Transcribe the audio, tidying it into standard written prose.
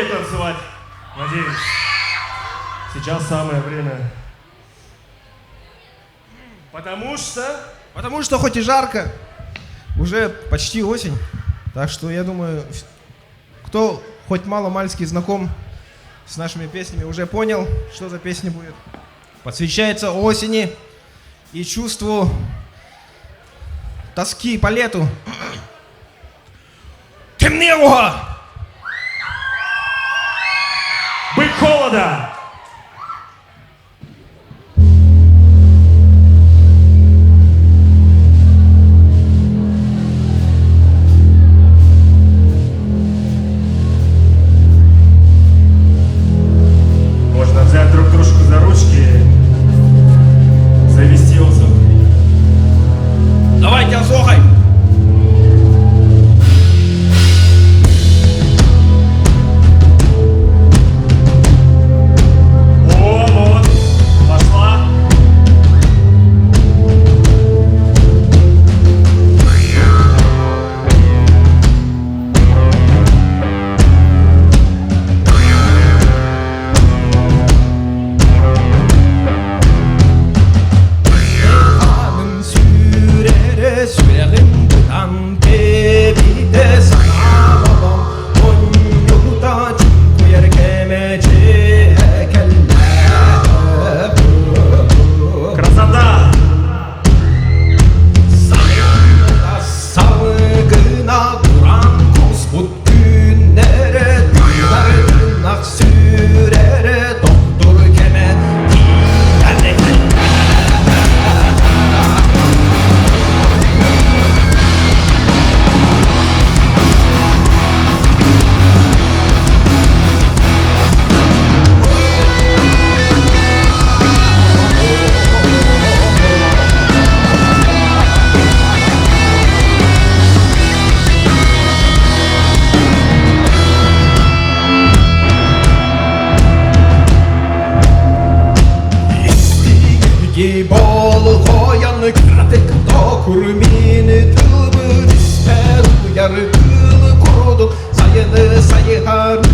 танцевать. Надеюсь. Сейчас самое время. Потому что хоть и жарко, уже почти осень. Так что я думаю, кто хоть мало-мальски знаком с нашими песнями, уже понял, что за песня будет. Посвящается осени и чувству тоски по лету. Темнего! Бык холода! Можно взять друг дружку за ручки, завести его. Давайте, Азохай! Bol koyanı kratek da kurmini tılbın ister. Yarı kılı kurudu sayını sayıhar.